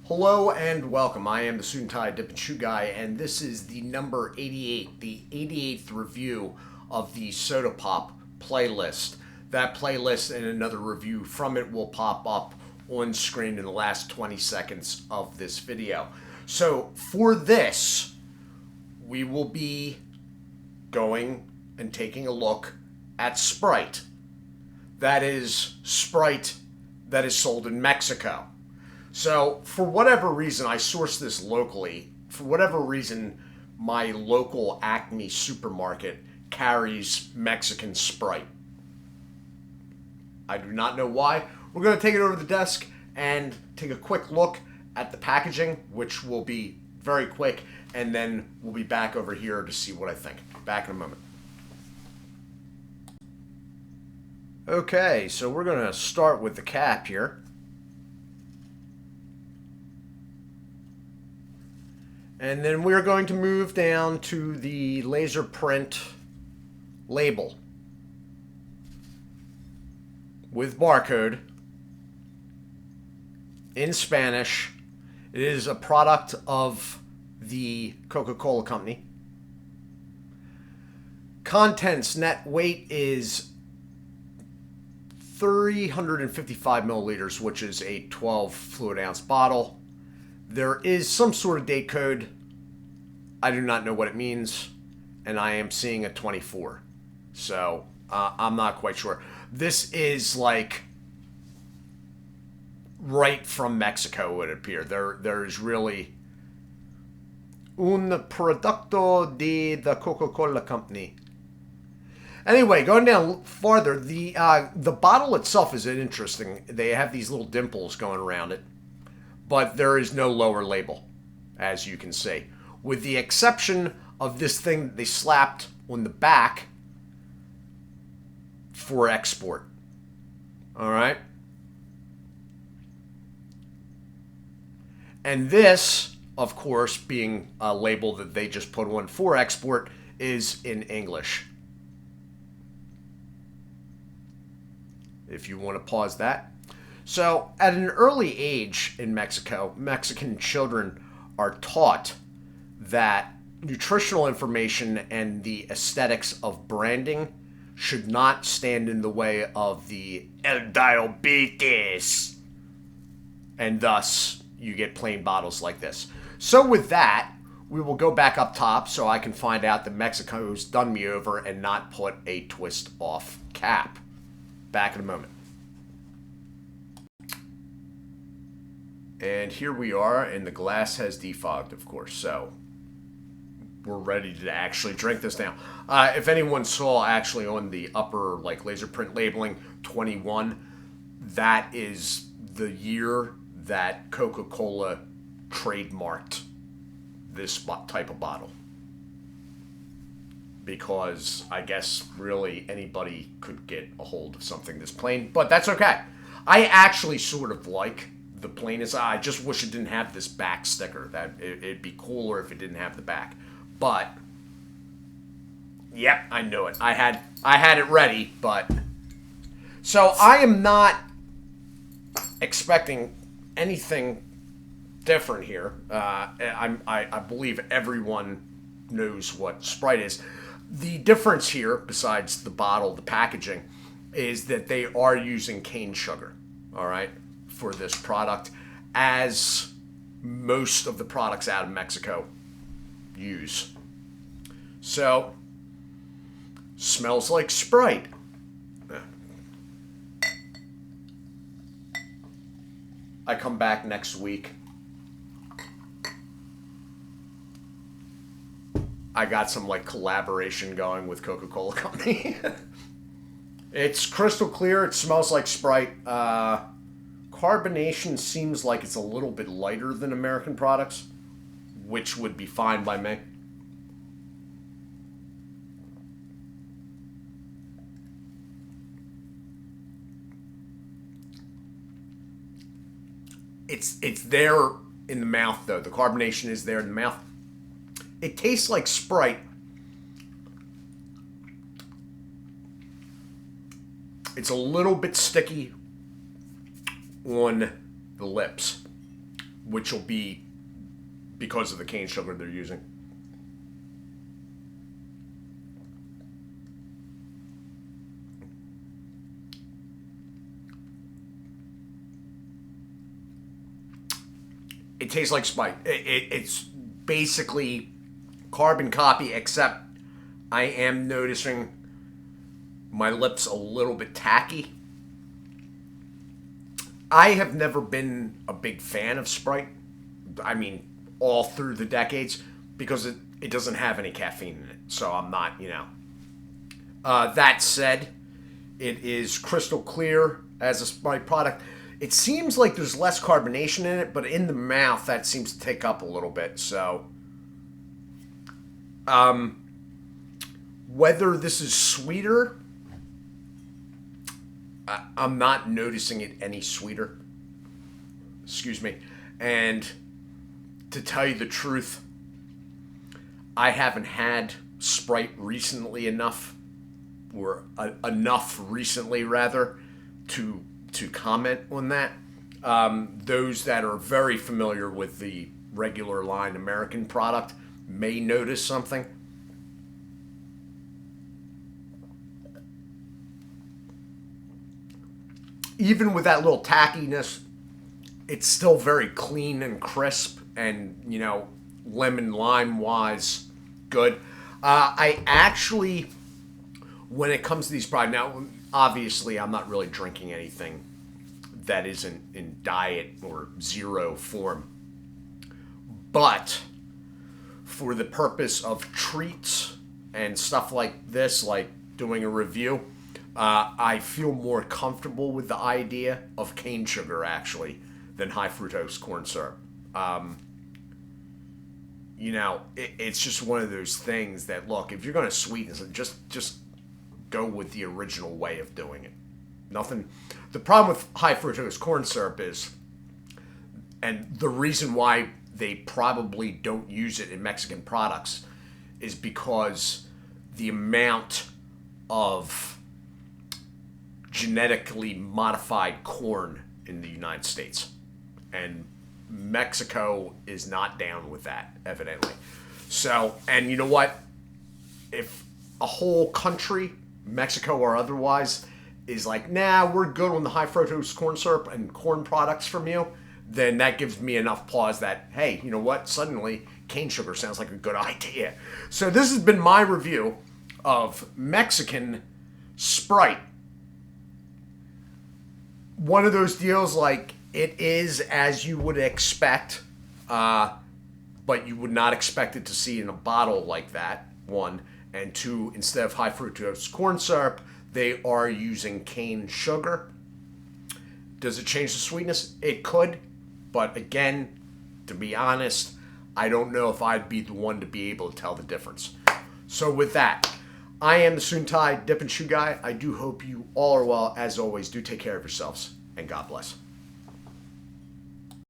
Hello and welcome. I am the Suit&Tie Dip&ChewGuy, and this is the number 88, the 88th review of the Soda Pop playlist. That playlist and another review from it will pop up on screen in the last 20 seconds of this video. So for this, we will be going and taking a look at Sprite. That is Sprite that is sold in Mexico. So, for whatever reason, I sourced this locally. For whatever reason, my local Acme supermarket carries Mexican Sprite. I do not know why. We're going to take it over to the desk and take a quick look at the packaging, which will be very quick, and then we'll be back over here to see what I think. Back in a moment. Okay, so we're going to start with the cap here. And then we're going to move down to the laser print label with barcode in Spanish. It is a product of the Coca-Cola company. Contents net weight is 355 milliliters, which is a 12 fluid ounce bottle. There is some sort of date code. I do not know what it means, and I am seeing a 24. So, I'm not quite sure. This is like right from Mexico, would appear. There is really un producto de the Coca-Cola company. Anyway, going down farther, the bottle itself is interesting. They have these little dimples going around it. But there is no lower label, as you can see. With the exception of this thing that they slapped on the back for export. Alright? And this, of course, being a label that they just put on for export, is in English. If you want to pause that. So, at an early age in Mexico, Mexican children are taught that nutritional information and the aesthetics of branding should not stand in the way of the el diabetes. And thus, you get plain bottles like this. So with that, we will go back up top so I can find out that Mexico's done me over and not put a twist off cap. Back in a moment. And here we are, and the glass has defogged, of course, so we're ready to actually drink this now. If anyone saw actually on the upper laser print labeling 21, that is the year that Coca-Cola trademarked this type of bottle. Because I guess really anybody could get a hold of something this plain, but that's okay. I actually sort of like the plainest. I just wish it didn't have this back sticker. That it'd be cooler if it didn't have the back. But yep, I knew it. I had it ready, but so I am not expecting anything different here. I believe everyone knows what Sprite is. The difference here, besides the bottle, the packaging, is that they are using cane sugar. All right. For this product, as most of the products out of Mexico use. So, smells like Sprite. I come back next week. I got some collaboration going with Coca-Cola Company. It's crystal clear. It smells like Sprite. Carbonation seems like it's a little bit lighter than American products, which would be fine by me. It's there in the mouth, though. The carbonation is there in the mouth. It tastes like Sprite. It's a little bit sticky on the lips. which will be because of the cane sugar they're using. It tastes like Sprite. It's basically carbon copy, except I am noticing my lips a little bit tacky. I have never been a big fan of Sprite. I mean, all through the decades, because it doesn't have any caffeine in it. So I'm not, you know. That said, it is crystal clear as a Sprite product. It seems like there's less carbonation in it, but in the mouth, that seems to take up a little bit. So, whether this is sweeter, I'm not noticing it any sweeter. Excuse me. And to tell you the truth, I haven't had Sprite recently enough, or enough recently rather, to comment on that. Those that are very familiar with the regular line American product may notice something. Even with that little tackiness, it's still very clean and crisp and, you know, lemon lime wise, good. I actually, when it comes to these products, now obviously I'm not really drinking anything that isn't in diet or zero form, but for the purpose of treats and stuff like this, like doing a review, I feel more comfortable with the idea of cane sugar actually than high fructose corn syrup. You know, it's just one of those things that, look, if you're going to sweeten it, just go with the original way of doing it. Nothing. The problem with high fructose corn syrup is, and the reason why they probably don't use it in Mexican products, is because the amount of genetically modified corn in the United States. And Mexico is not down with that, evidently. So, and you know what? If a whole country, Mexico or otherwise, is like, nah, we're good on the high fructose corn syrup and corn products from you, then that gives me enough pause that, hey, you know what? Suddenly, cane sugar sounds like a good idea. So this has been my review of Mexican Sprite. One of those deals, like, it is as you would expect, but you would not expect it to see in a bottle like that, one. And two, instead of high fructose corn syrup, they are using cane sugar. Does it change the sweetness? It could. But again, to be honest, I don't know if I'd be the one to be able to tell the difference. So with that, I am the Suit&Tie Dip&ChewGuy. I do hope you all are well. As always, do take care of yourselves, and God bless.